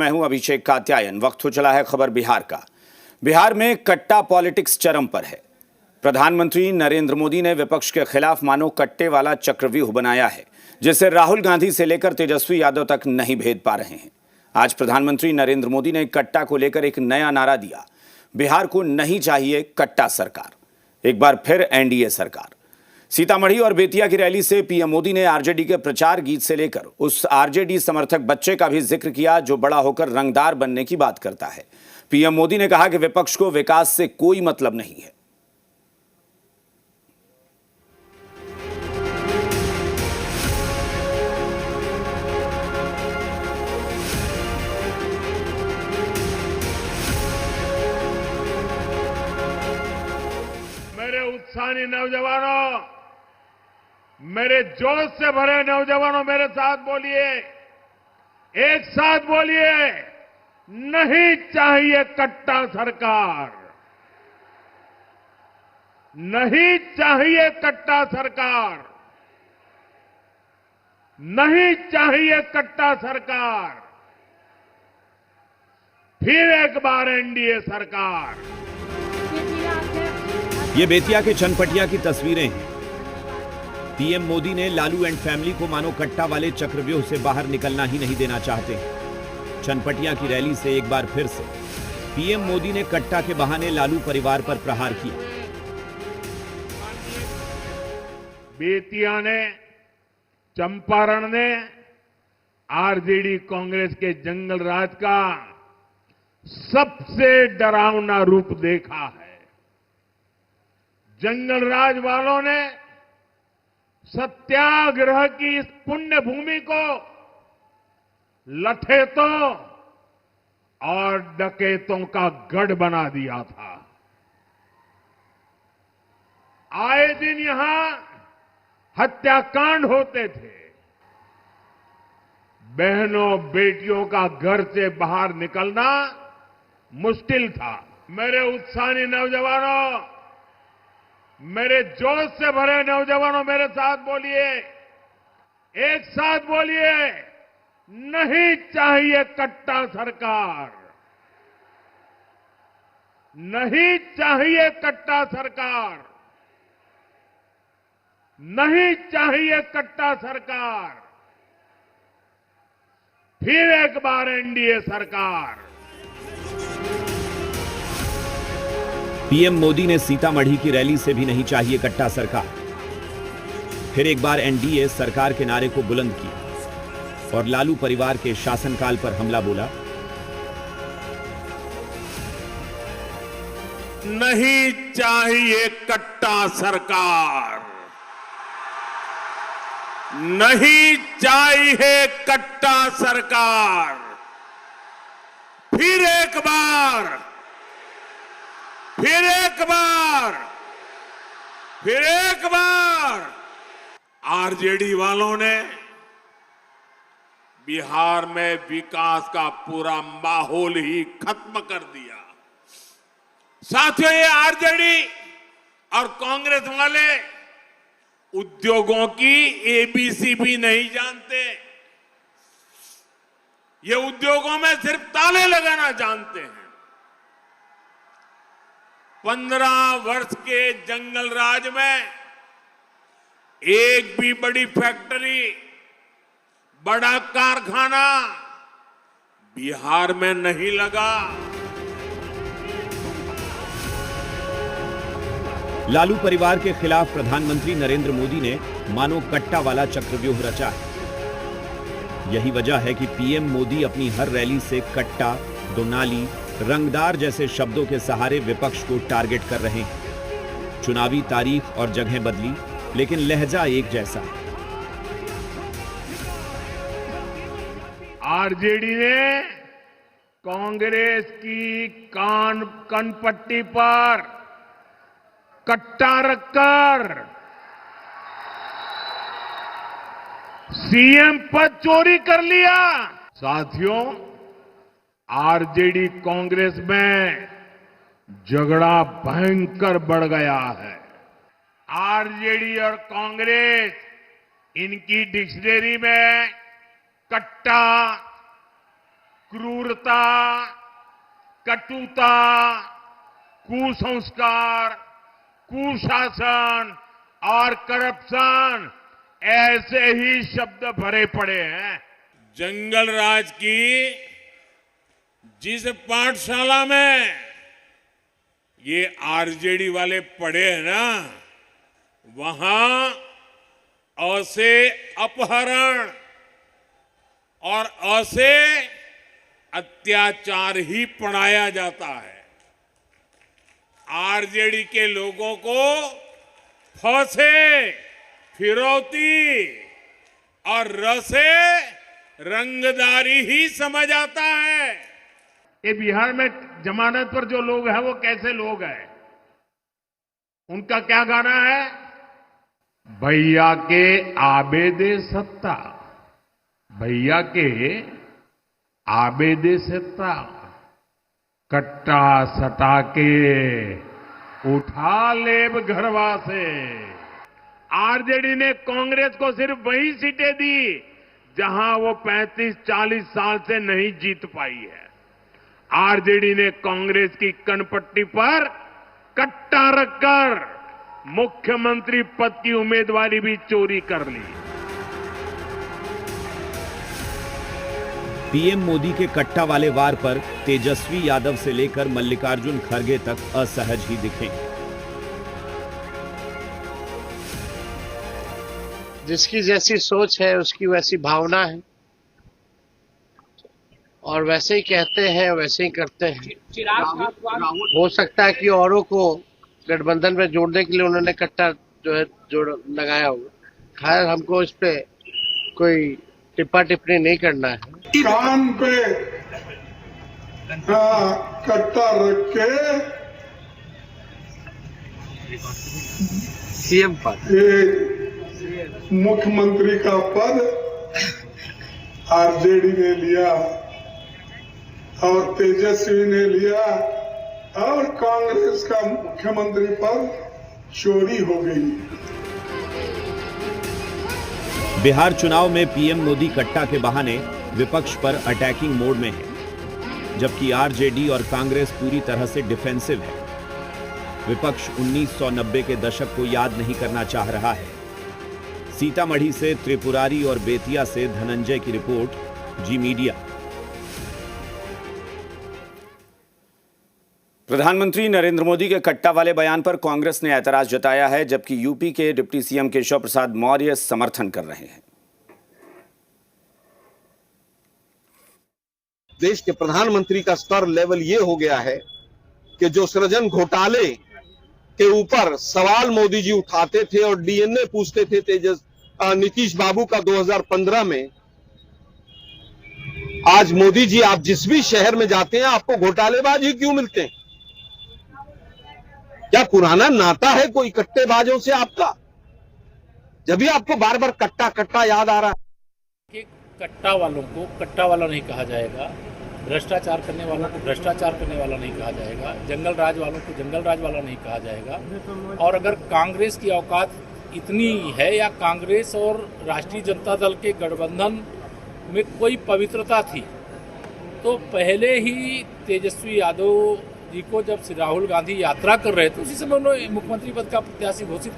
मैं हूं अभिषेक कात्यायन। वक्त हो चला है खबर बिहार का। बिहार में कट्टा पॉलिटिक्स चरम पर है। प्रधानमंत्री नरेंद्र मोदी ने विपक्ष के खिलाफ मानो कट्टे वाला चक्रव्यूह बनाया है, जिसे राहुल गांधी से लेकर तेजस्वी यादव तक नहीं भेद पा रहे हैं। आज प्रधानमंत्री नरेंद्र मोदी ने कट्टा को लेकर एक नया नारा दिया। बिहार को नहीं चाहिए कट्टा सरकार, एक बार फिर एनडीए सरकार। सीतामढ़ी और बेतिया की रैली से पीएम मोदी ने आरजेडी के प्रचार गीत से लेकर उस आरजेडी समर्थक बच्चे का भी जिक्र किया जो बड़ा होकर रंगदार बनने की बात करता है। पीएम मोदी ने कहा कि विपक्ष को विकास से कोई मतलब नहीं है। मेरे उत्साही नौजवानों, मेरे जोश से भरे नौजवानों, मेरे साथ बोलिए, एक साथ बोलिए, नहीं चाहिए कट्टा सरकार, नहीं चाहिए कट्टा सरकार, नहीं चाहिए कट्टा सरकार, फिर एक बार एनडीए सरकार। ये बेतिया के चनपटिया की तस्वीरें हैं। पीएम मोदी ने लालू एंड फैमिली को मानो कट्टा वाले चक्रव्यूह से बाहर निकलना ही नहीं देना चाहते। चनपटिया की रैली से एक बार फिर से पीएम मोदी ने कट्टा के बहाने लालू परिवार पर प्रहार किया। बेतिया ने, चंपारण ने आरजेडी कांग्रेस के जंगल राज का सबसे डरावना रूप देखा है। जंगल राज वालों ने सत्याग्रह की इस पुण्य भूमि को लठेतों और डकैतों का गढ़ बना दिया था। आए दिन यहां हत्याकांड होते थे। बहनों बेटियों का घर से बाहर निकलना मुश्किल था। मेरे उत्साही नौजवानों, मेरे जोश से भरे नौजवानों, मेरे साथ बोलिए, एक साथ बोलिए, नहीं चाहिए कट्टा सरकार, नहीं चाहिए कट्टा सरकार, नहीं चाहिए कट्टा सरकार, फिर एक बार एनडीए सरकार। पीएम मोदी ने सीतामढ़ी की रैली से भी नहीं चाहिए कट्टा सरकार, फिर एक बार एनडीए सरकार के नारे को बुलंद किया और लालू परिवार के शासनकाल पर हमला बोला। नहीं चाहिए कट्टा सरकार, नहीं चाहिए कट्टा सरकार, फिर एक बार, फिर एक बार, फिर एक बार। आरजेडी वालों ने बिहार में विकास का पूरा माहौल ही खत्म कर दिया। साथियों, ये आरजेडी और कांग्रेस वाले उद्योगों की एबीसी भी नहीं जानते। ये उद्योगों में सिर्फ ताले लगाना जानते हैं। 15 वर्ष के जंगल राज में एक भी बड़ी फैक्ट्री, बड़ा कारखाना बिहार में नहीं लगा। लालू परिवार के खिलाफ प्रधानमंत्री नरेंद्र मोदी ने मानो कट्टा वाला चक्रव्यूह रचा है। यही वजह है कि पीएम मोदी अपनी हर रैली से कट्टा, दोनाली, रंगदार जैसे शब्दों के सहारे विपक्ष को टारगेट कर रहे हैं। चुनावी तारीख और जगह बदली, लेकिन लहजा एक जैसा है। आरजेडी ने कांग्रेस की कनपट्टी पर कट्टा रखकर सीएम पद चोरी कर लिया। साथियों, आरजेडी कांग्रेस में झगड़ा भयंकर बढ़ गया है। आरजेडी और कांग्रेस, इनकी डिक्शनरी में कट्टा क्रूरता, कटुता, कुसंस्कार, कुशासन और करप्शन ऐसे ही शब्द भरे पड़े हैं। जंगल राज की जिस पाठशाला में ये आरजेडी वाले पढ़े हैं ना, वहां अ से अपहरण और अ से अत्याचार ही पढ़ाया जाता है। आरजेडी के लोगों को फ से फिरौती और र से रंगदारी ही समझ आता है। ये बिहार में जमानत पर जो लोग हैं वो कैसे लोग हैं? उनका क्या गाना है? भैया के आबेदे सत्ता, भैया के आबेदे सत्ता, कट्टा सटा के उठा लेब घरवा से। आरजेडी ने कांग्रेस को सिर्फ वही सीटें दी जहां वो 35-40 साल से नहीं जीत पाई है। आरजेडी ने कांग्रेस की कनपट्टी पर कट्टा रखकर मुख्यमंत्री पद की उम्मीदवारी भी चोरी कर ली। पीएम मोदी के कट्टा वाले वार पर तेजस्वी यादव से लेकर मल्लिकार्जुन खड़गे तक असहज ही दिखे। जिसकी जैसी सोच है उसकी वैसी भावना है, और वैसे ही कहते हैं वैसे ही करते हैं। हो सकता है कि औरों को गठबंधन में जोड़ने के लिए उन्होंने कट्टा जो है जोड़ लगाया होगा। खैर, हमको इस पे कोई टिप्पा टिप्पणी नहीं करना है। कान पे कट्टा रख के सीएम पद, मुख्यमंत्री का पद आरजेडी ने लिया और तेजस्वी ने लिया और कांग्रेस का मुख्यमंत्री पद चोरी हो गई। बिहार चुनाव में पीएम मोदी कट्टा के बहाने विपक्ष पर अटैकिंग मोड में है, जबकि आरजेडी और कांग्रेस पूरी तरह से डिफेंसिव है। विपक्ष 1990 के दशक को याद नहीं करना चाह रहा है। सीतामढ़ी से त्रिपुरारी और बेतिया से धनंजय की रिपोर्ट, जी मीडिया। प्रधानमंत्री नरेंद्र मोदी के कट्टा वाले बयान पर कांग्रेस ने ऐतराज जताया है, जबकि यूपी के डिप्टी सीएम केशव प्रसाद मौर्य समर्थन कर रहे हैं। देश के प्रधानमंत्री का स्तर लेवल ये हो गया है कि जो सृजन घोटाले के ऊपर सवाल मोदी जी उठाते थे और डीएनए पूछते थे नीतीश बाबू का 2015 में, आज मोदी जी आप जिस भी शहर में जाते हैं आपको घोटालेबाज ही क्यों मिलते हैं? क्या पुराना नाता है कोई कट्टेबाजों से आपका? जब भी आपको बार बार कट्टा कट्टा याद आ रहा है। कि कट्टा वालों को कट्टा वाला नहीं कहा जाएगा, भ्रष्टाचार करने वालों को भ्रष्टाचार करने वाला नहीं कहा जाएगा, जंगल राज वालों को जंगल राज वाला नहीं कहा जाएगा। और अगर कांग्रेस की औकात इतनी है या कांग्रेस और राष्ट्रीय जनता दल के गठबंधन में कोई पवित्रता थी, तो पहले ही तेजस्वी यादव जी को जब श्री राहुल गांधी यात्रा कर रहे थे उसी समय उन्होंने मुख्यमंत्री पद का प्रत्याशी घोषित